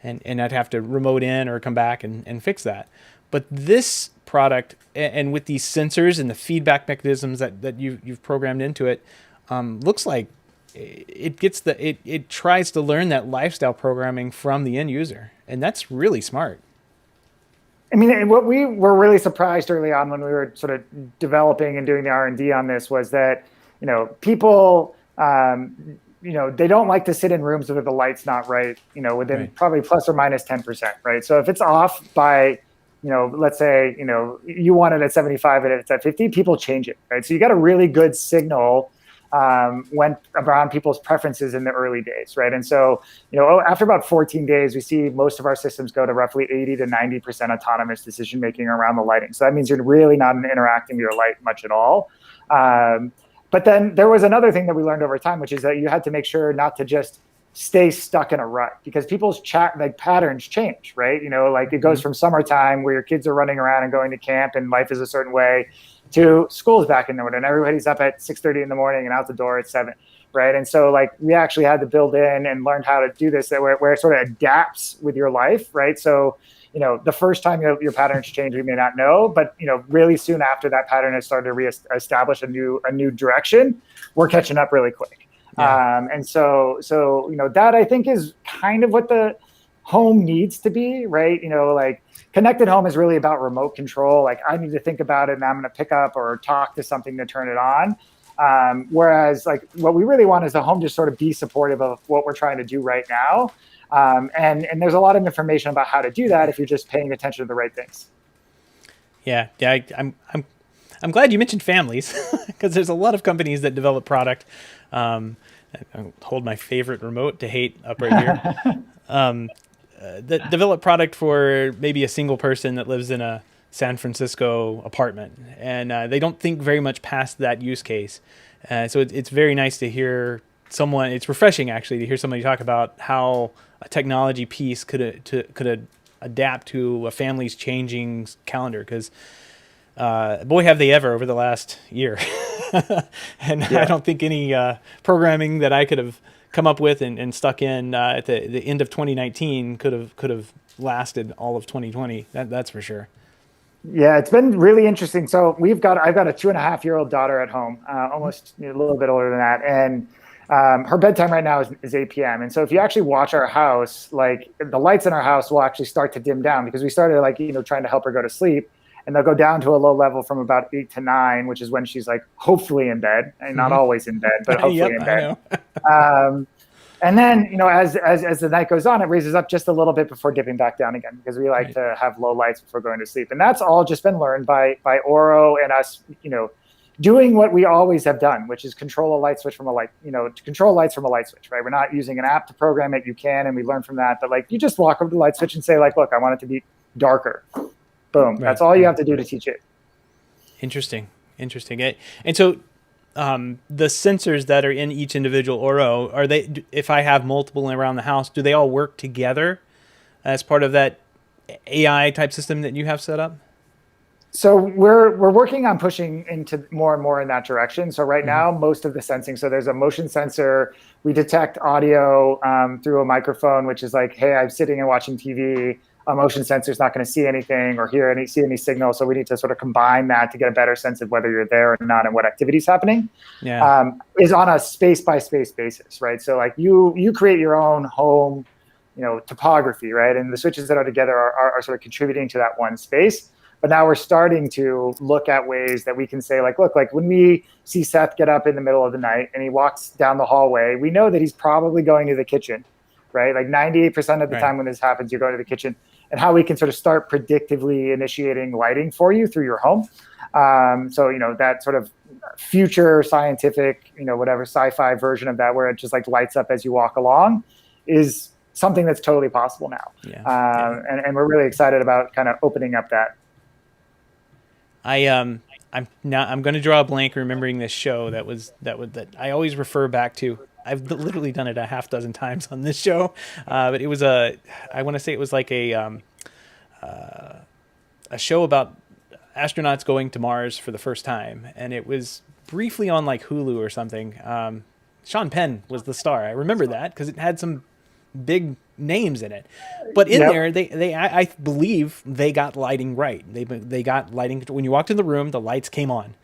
And I'd have to remote in or come back and fix that. But this product, and with these sensors and the feedback mechanisms that you've programmed into it, looks like it tries to learn that lifestyle programming from the end user, and that's really smart. I mean, what we were really surprised early on when we were sort of developing and doing the R&D on this was that, people, they don't like to sit in rooms where the light's not right, within Right. probably plus or minus 10%, right? So if it's off by, let's say, you want it at 75 and it's at 50, people change it, right? So you got a really good signal when around people's preferences in the early days, right? And so, after about 14 days, we see most of our systems go to roughly 80 to 90% autonomous decision making around the lighting. So that means you're really not interacting with your light much at all. But then there was another thing that we learned over time, which is that you had to make sure not to just stay stuck in a rut, because people's patterns change, right? Like it goes Mm-hmm. from summertime where your kids are running around and going to camp and life is a certain way, to school's back in the morning and everybody's up at 6:30 in the morning and out the door at 7, right? And so like we actually had to build in and learn how to do this where it sort of adapts with your life, right? So the first time your patterns change, we may not know, but really soon after that pattern has started to reestablish a new direction, we're catching up really quick. Yeah. And so that I think is kind of what the home needs to be, right? Like connected home is really about remote control. Like I need to think about it and I'm going to pick up or talk to something to turn it on. Whereas like what we really want is the home to sort of be supportive of what we're trying to do right now. And there's a lot of information about how to do that if you're just paying attention to the right things. Yeah, yeah. I'm glad you mentioned families, because there's a lot of companies that develop product. I hold my favorite remote to hate up right here. That develop product for maybe a single person that lives in a San Francisco apartment, and they don't think very much past that use case. So it's very nice to hear someone. It's refreshing actually to hear somebody talk about how a technology piece could adapt to a family's changing calendar. Because boy, have they ever over the last year. And I Yeah. don't think any programming that I could have come up with and stuck in at the end of 2019 could have lasted all of 2020. That's for sure. Yeah, it's been really interesting. So I've got a 2.5-year-old daughter at home, almost a little bit older than that, and her bedtime right now is 8 p.m. And so if you actually watch our house, like the lights in our house will actually start to dim down because we started like trying to help her go to sleep, and they'll go down to a low level from about 8 to 9, which is when she's like hopefully in bed, and not always in bed, but hopefully Yep, in I bed. know. Um, and then, as the night goes on, it raises up just a little bit before dipping back down again because we like Right. to have low lights before going to sleep. And that's all just been learned by Orro and us, doing what we always have done, which is control a light switch from a light, to control lights from a light switch, right? We're not using an app to program it. You can, and we learn from that. But like, you just walk over to the light switch and say, like, look, I want it to be darker. Boom. Right. That's all you Right. have to do to teach it. Interesting. Interesting. And so the sensors that are in each individual Oro, are they, if I have multiple around the house, do they all work together as part of that AI type system that you have set up? So we're working on pushing into more and more in that direction. So right Hmm. now, most of the sensing. So there's a motion sensor. We detect audio through a microphone, which is like, hey, I'm sitting and watching TV. A motion sensor is not going to see anything or see any signal. So we need to sort of combine that to get a better sense of whether you're there or not and what activity is happening. Yeah. Is on a space by space basis, right? So like you create your own home, topography, right? And the switches that are together are sort of contributing to that one space. But now we're starting to look at ways that we can say, like, look, like when we see Seth get up in the middle of the night and he walks down the hallway, we know that he's probably going to the kitchen, right? Like 98% of the Right. time when this happens, you're going to the kitchen. And how we can sort of start predictively initiating lighting for you through your home. So, that sort of future scientific, whatever sci-fi version of that, where it just like lights up as you walk along, is something that's totally possible now. Yeah. Yeah. And we're really excited about kind of opening up that. I'm going to draw a blank remembering this show that I always refer back to. I've literally done it a half dozen times on this show, but it was I want to say it was like a show about astronauts going to Mars for the first time, and it was briefly on like Hulu or something. Sean Penn was the star. I remember that because it had some big names in it. But in Yep. there, I believe they got lighting right. They got lighting when you walked in the room, the lights came on,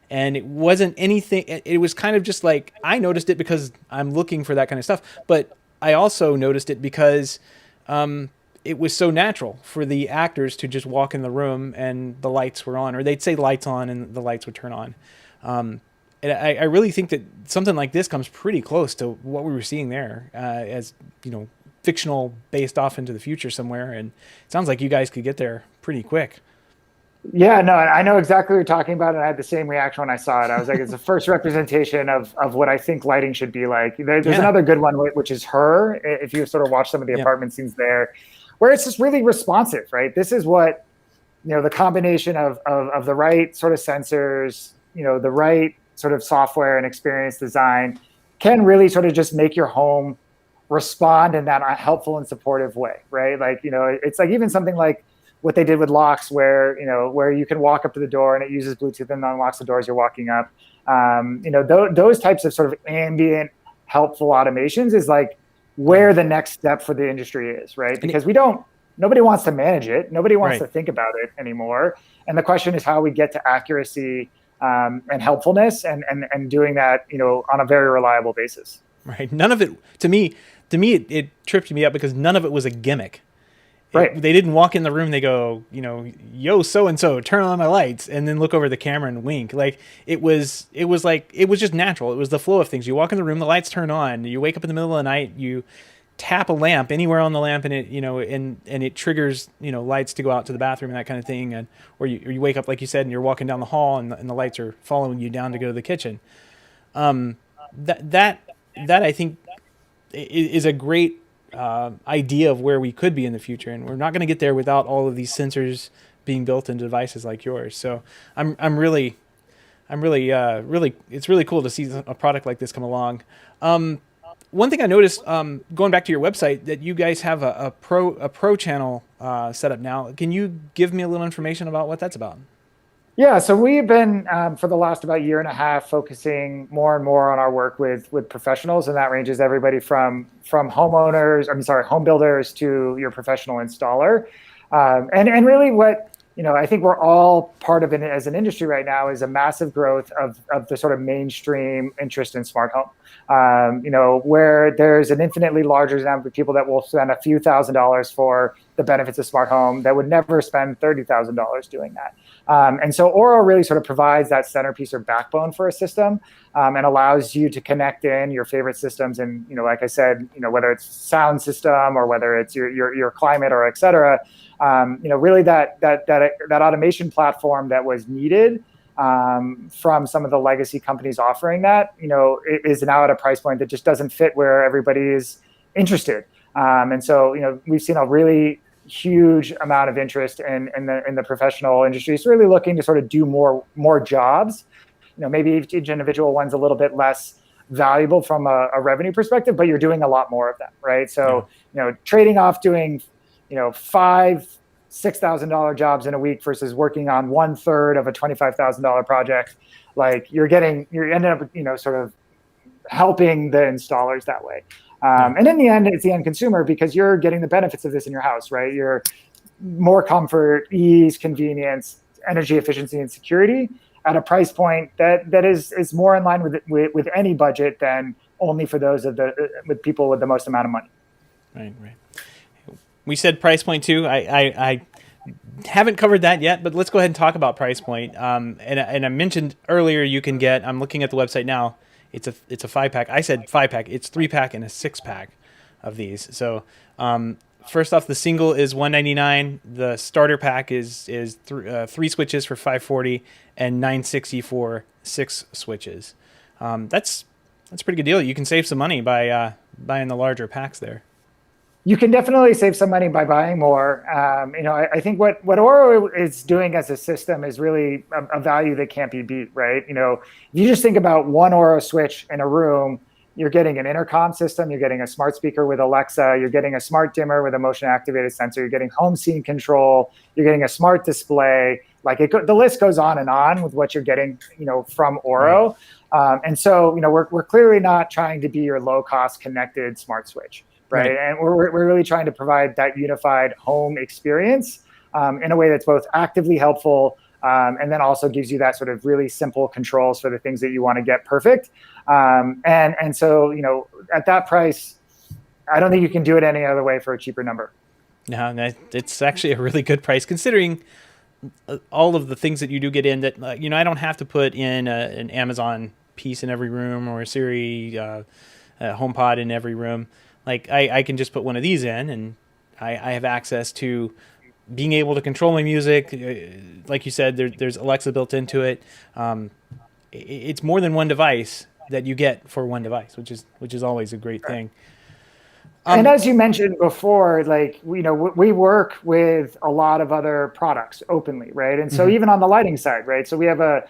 and it wasn't anything. It was kind of just like I noticed it because I'm looking for that kind of stuff, but I also noticed it because it was so natural for the actors to just walk in the room and the lights were on, or they'd say lights on and the lights would turn on. And I really think that something like this comes pretty close to what we were seeing there, as fictional based off into the future somewhere. And it sounds like you guys could get there pretty quick. Yeah, no, I know exactly what you're talking about, and I had the same reaction when I saw it. I was like, it's the first representation of what I think lighting should be like. There's Yeah. another good one, which is Her. If you sort of watch some of the Yep. apartment scenes there, where it's just really responsive, right? This is what the combination of the right sort of sensors, the right sort of software and experience design can really sort of just make your home respond in that helpful and supportive way, right? Like, it's like even something like what they did with locks, where you can walk up to the door and it uses Bluetooth and unlocks the door as you're walking up. Those types of sort of ambient helpful automations is like Yeah. where the next step for the industry is, right? And Because nobody wants to manage it, nobody wants right. to think about it anymore, and the question is how we get to accuracy and helpfulness, and doing that on a very reliable basis. Right. None of it it tripped me up because none of it was a gimmick. Right. They didn't walk in the room. They go, yo, so and so, turn on my lights, and then look over the camera and wink. Like it was just natural. It was the flow of things. You walk in the room, the lights turn on. You wake up in the middle of the night, you tap a lamp anywhere on the lamp, and it and it triggers lights to go out to the bathroom and that kind of thing. And or you wake up like you said, and you're walking down the hall, and the lights are following you down to go to the kitchen. That that I think is a great idea of where we could be in the future, and we're not going to get there without all of these sensors being built into devices like yours. So really it's really cool to see a product like this come along. One thing I noticed, going back to your website, that you guys have a pro channel set up now. Can you give me a little information about what that's about? Yeah, so we've been for the last about year and a half focusing more and more on our work with professionals, and that ranges everybody from homeowners, I'm sorry, home builders to your professional installer, and really what I think we're all part of it as an industry right now is a massive growth of the sort of mainstream interest in smart home. Where there's an infinitely larger number of people that will spend a few $1,000s for the benefits of smart home that would never spend $30,000 doing that. And so Orro really sort of provides that centerpiece or backbone for a system, and allows you to connect in your favorite systems. And, like I said, whether it's sound system or whether it's your climate or et cetera, really that automation platform that was needed from some of the legacy companies offering that, is now at a price point that just doesn't fit where everybody is interested. And so, we've seen a really huge amount of interest in the professional industry. It's really looking to sort of do more jobs. Maybe each individual one's a little bit less valuable from a revenue perspective, but you're doing a lot more of them, right? So, trading off doing, $5,000-$6,000 jobs in a week versus working on 1/3 of a $25,000 project, like you're ending up, sort of helping the installers that way. And in the end, it's the end consumer because you're getting the benefits of this in your house, right? You're more comfort, ease, convenience, energy efficiency, and security at a price point that is more in line with any budget than only for those with people with the most amount of money. Right. We said price point too. I haven't covered that yet, but let's go ahead and talk about price point. And I mentioned earlier you can get. I'm looking at the website now. It's a 5-pack. I said 5-pack. It's 3-pack and a 6-pack of these. So first off, the single is $199. The starter pack is 3 switches for $540 and $960 for 6 switches. That's a pretty good deal. You can save some money by buying the larger packs there. You can definitely save some money by buying more. I think what Orro is doing as a system is really a value that can't be beat, right? If you just think about one Orro switch in a room, you're getting an intercom system, you're getting a smart speaker with Alexa, you're getting a smart dimmer with a motion activated sensor, you're getting home scene control, you're getting a smart display. Like the list goes on with what you're getting, from Orro. And so, we're clearly not trying to be your low cost connected smart switch. Right. And we're really trying to provide that unified home experience in a way that's both actively helpful and then also gives you that sort of really simple controls for the things that you want to get perfect. And so, at that price, I don't think you can do it any other way for a cheaper number. No, it's actually a really good price considering all of the things that you do get in that, I don't have to put in an Amazon piece in every room or a Siri HomePod in every room. Like I can just put one of these in and I have access to being able to control my music. Like you said, there's Alexa built into it. It's more than one device that you get for one device, which is always a great thing. And as you mentioned before, like, we work with a lot of other products openly, right? And so even on the lighting side, right? So we have a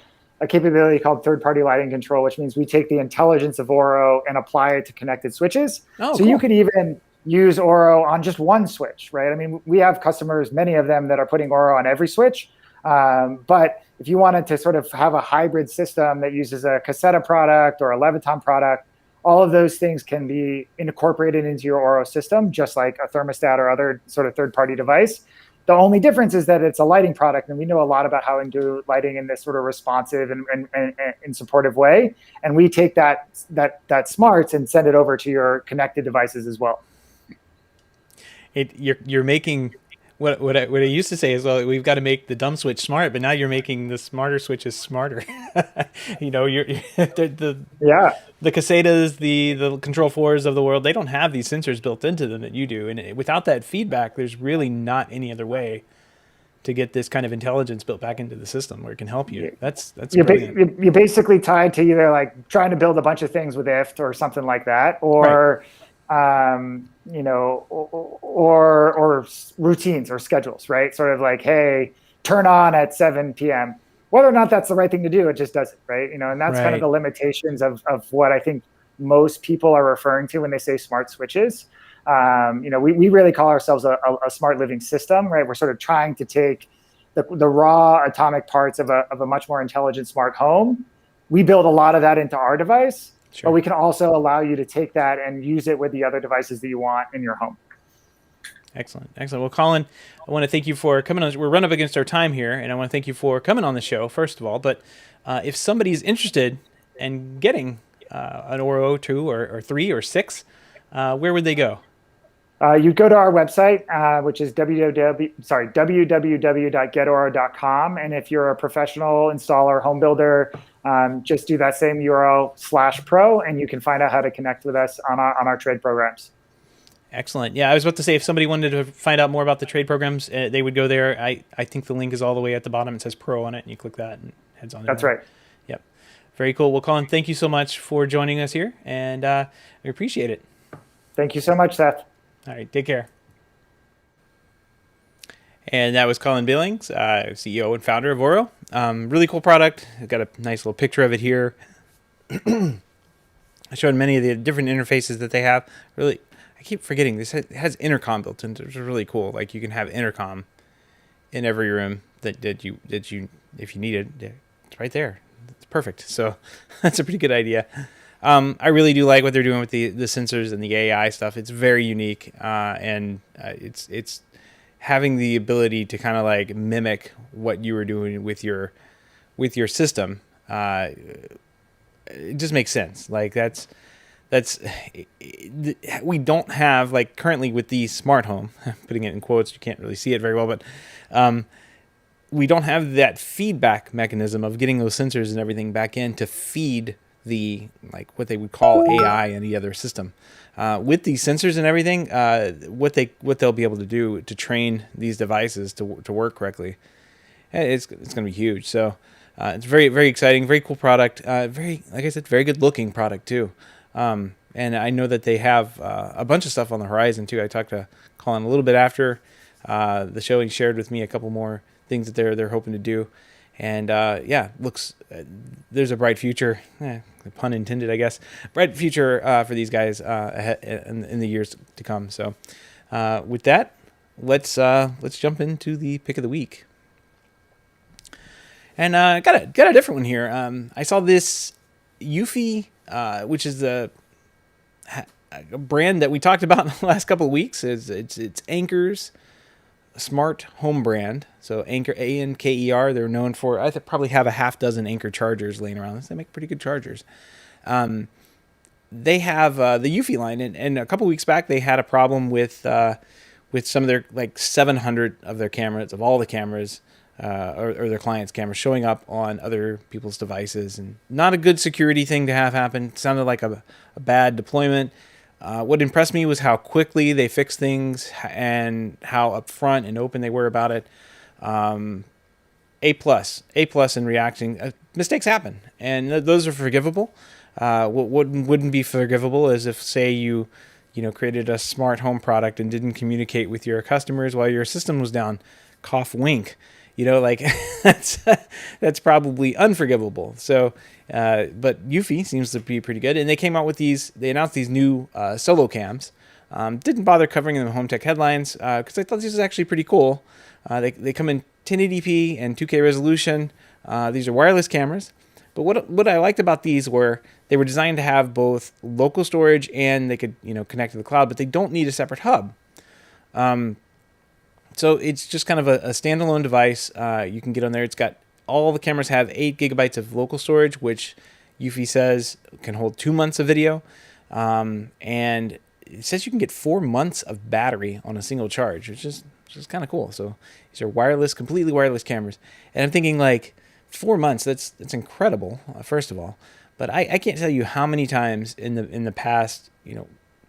capability called third-party lighting control, which means we take the intelligence of Orro and apply it to connected switches. So cool. You could even use Orro on just one switch, right? I mean, we have customers, many of them, that are putting Orro on every switch. But if you wanted to sort of have a hybrid system that uses a Cassetta product or a Leviton product, all of those things can be incorporated into your Orro system, just like a thermostat or other sort of third-party device. The only difference is that it's a lighting product, and we know a lot about how to do lighting in this sort of responsive and supportive way. And we take that smarts and send it over to your connected devices as well. You're making what I used to say is, well, we've got to make the dumb switch smart, but now you're making the smarter switches smarter. The Cassetas, the Control4s of the world, they don't have these sensors built into them that you do, and without that feedback, there's really not any other way to get this kind of intelligence built back into the system where it can help you. That's you're basically tied to either like trying to build a bunch of things with IFT or something like that, or or routines or schedules, right? Sort of like, hey, turn on at 7 p.m. Whether or not that's the right thing to do, it just does it, right? And that's kind of the limitations of what I think most people are referring to when they say smart switches. We really call ourselves a smart living system, right? We're sort of trying to take the raw atomic parts of a much more intelligent smart home. We build a lot of that into our device, but Sure. we can also allow you to take that and use it with the other devices that you want in your home. Excellent. Excellent. Well, Colin, I want to thank you for coming on. We're running up against our time here, and I want to thank you for coming on the show, first of all. But if somebody's interested in getting an Orro 2 or 3 or 6, where would they go? You go to our website, which is www.getorro.com. And if you're a professional installer, home builder, just do that same URL/pro, and you can find out how to connect with us on our trade programs. Excellent. Yeah, I was about to say if somebody wanted to find out more about the trade programs, they would go there. I think the link is all the way at the bottom. It says Pro on it, and you click that and heads on. That's right. Yep. Very cool. Well, Colin, thank you so much for joining us here, and we appreciate it. Thank you so much, Seth. All right, take care. And that was Colin Billings, CEO and founder of Orro. Really cool product. I've got a nice little picture of it here. I showed many of the different interfaces that they have. Really, I keep forgetting this has intercom built in. It's really cool. Like you can have intercom in every room that you if you need it, it's right there. It's perfect. So that's a pretty good idea. I really do like what they're doing with the sensors and the AI stuff. It's very unique, and it's having the ability to kind of like mimic what you were doing with your system. It just makes sense. Like that's we don't have, like, currently with the smart home, putting it in quotes, you can't really see it very well, but we don't have that feedback mechanism of getting those sensors and everything back in to feed the, like, what they would call AI in the other system. With these sensors and everything, what they'll be able to do to train these devices to work correctly, it's going to be huge. So it's very, very exciting, very cool product. Very, like I said, very good looking product too. And I know that they have a bunch of stuff on the horizon too. I talked to Colin a little bit after the show. He shared with me a couple more things that they're hoping to do. And yeah, looks there's a bright future, pun intended, I guess, bright future for these guys ahead in the years to come. So with that, let's jump into the pick of the week. And got a different one here. I saw this Eufy, which is a brand that we talked about in the last couple of weeks. It's Anker's smart home brand. So Anker, Anker. They're known for, I probably have a half dozen Anker chargers laying around. They make pretty good chargers. They have the Eufy line, and a couple weeks back they had a problem with some of their, like, 700 of their cameras, of all the cameras, or their clients' cameras showing up on other people's devices, and not a good security thing to have happen. It sounded like a bad deployment. What impressed me was how quickly they fixed things and how upfront and open they were about it. A plus in reacting. Mistakes happen, and those are forgivable. What wouldn't be forgivable is if, say, you created a smart home product and didn't communicate with your customers while your system was down. Cough, wink. Like that's probably unforgivable. So, but Eufy seems to be pretty good, and they came out with these. They announced these new solo cams. Didn't bother covering them in Home Tech headlines because I thought this was actually pretty cool. They come in 1080p and 2K resolution. These are wireless cameras. But what I liked about these were they were designed to have both local storage and they could connect to the cloud, but they don't need a separate hub. So it's just kind of a standalone device. You can get on there. It's got, all the cameras have 8 gigabytes of local storage, which Eufy says can hold 2 months of video. And it says you can get 4 months of battery on a single charge, which is kind of cool. So these are wireless, completely wireless cameras. And I'm thinking, like, 4 months, that's incredible, first of all. But I can't tell you how many times in the past,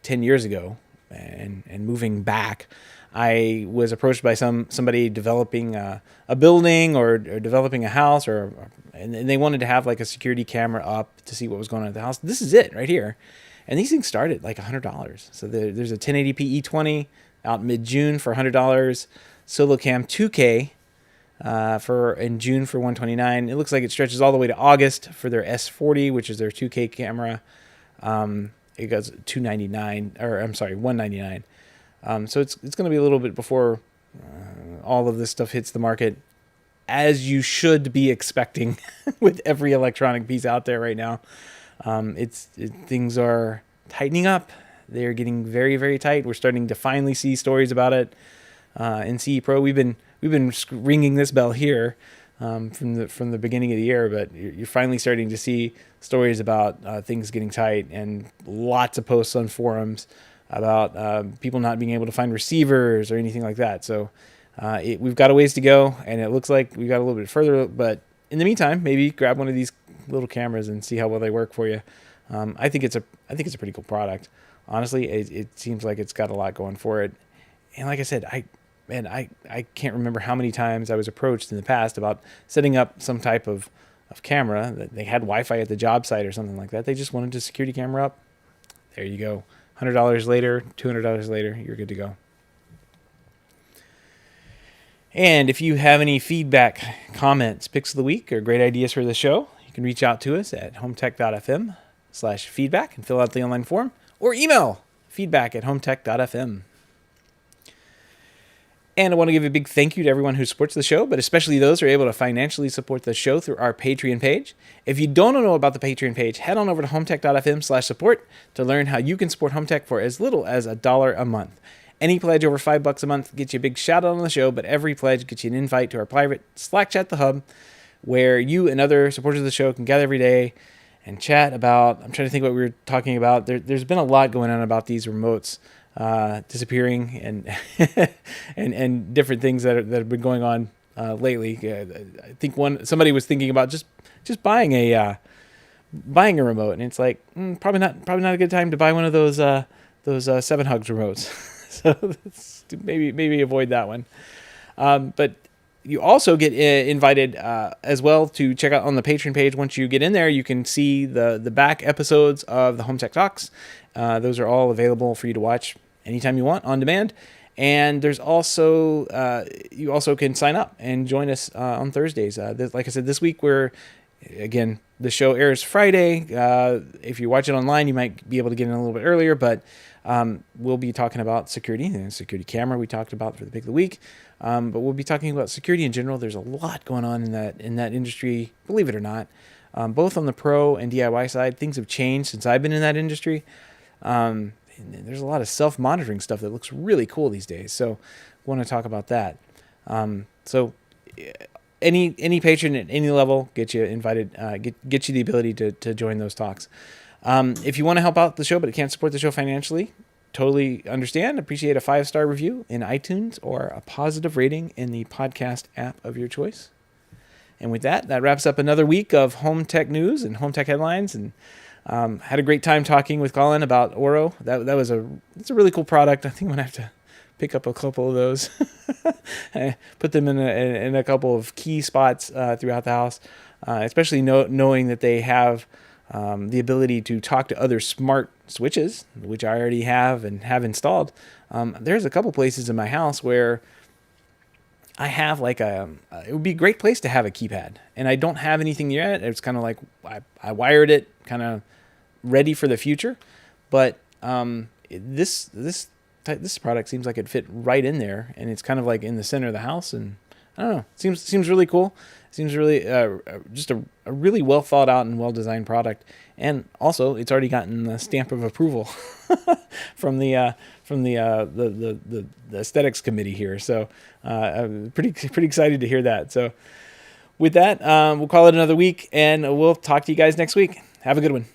10 years ago and moving back, I was approached by somebody developing a building or developing a house, and they wanted to have, like, a security camera up to see what was going on at the house. This is it right here. And these things start at like $100. So there's a 1080p E20 out mid-June for $100. Solo Cam 2K in June for $129. It looks like it stretches all the way to August for their S40, which is their 2K camera. It goes $199. So it's going to be a little bit before all of this stuff hits the market. as you should be expecting with every electronic piece out there right now. Things are tightening up. They're getting very, very tight. We're starting to finally see stories about it in CE Pro. We've been ringing this bell here from the beginning of the year, but you're finally starting to see stories about things getting tight, and lots of posts on forums about people not being able to find receivers or anything like that. So we've got a ways to go, and it looks like we've got a little bit further. But in the meantime, maybe grab one of these little cameras and see how well they work for you. I think it's a pretty cool product. Honestly, it seems like it's got a lot going for it. And like I said, I can't remember how many times I was approached in the past about setting up some type of camera. That they had Wi-Fi at the job site or something like that. They just wanted a security camera up. There you go. $100 later, $200 later, you're good to go. And if you have any feedback, comments, picks of the week, or great ideas for the show, you can reach out to us at HomeTech.fm/feedback and fill out the online form, or email feedback@HomeTech.fm. And I want to give a big thank you to everyone who supports the show, but especially those who are able to financially support the show through our Patreon page. If you don't know about the Patreon page, head on over to HomeTech.fm/support to learn how you can support HomeTech for as little as $1 a month. Any pledge over $5 a month gets you a big shout out on the show, but every pledge gets you an invite to our private Slack chat, The Hub, where you and other supporters of the show can gather every day and chat about, I'm trying to think what we were talking about. There's been a lot going on about these remotes disappearing and and different things that have been going on lately. I think somebody was thinking about just buying a remote, and it's like probably not a good time to buy one of those 7Hugs remotes. So maybe avoid that one. But you also get invited as well to check out on the Patreon page. Once you get in there, you can see the back episodes of the Home Tech Talks. Those are all available for you to watch anytime you want on demand. And there's also you also can sign up and join us on Thursdays. Like I said, this week again, the show airs Friday. If you watch it online, you might be able to get in a little bit earlier, but we'll be talking about security and security camera we talked about for the pick of the week. But we'll be talking about security in general. There's a lot going on in that industry, believe it or not. Both on the pro and DIY side, things have changed since I've been in that industry. And there's a lot of self-monitoring stuff that looks really cool these days. So I want to talk about that. So any patron at any level gets you invited, get you the ability to join those talks. If you want to help out the show but can't support the show financially, totally understand. Appreciate a 5-star review in iTunes or a positive rating in the podcast app of your choice. And with that wraps up another week of home tech news and home tech headlines. And had a great time talking with Colin about Orro. It's a really cool product. I think I'm gonna have to pick up a couple of those, put them in a couple of key spots throughout the house, especially knowing that they have the ability to talk to other smart switches, which I already have and have installed. There's a couple places in my house where I have it would be a great place to have a keypad, and I don't have anything yet. It's kind of like I wired it kind of ready for the future, but this product seems like it fit right in there, and it's kind of like in the center of the house, and I don't know, seems really cool. Seems really just a really well thought out and well designed product, and also it's already gotten the stamp of approval from the aesthetics committee here. So I'm pretty excited to hear that. So with that, we'll call it another week, and we'll talk to you guys next week. Have a good one.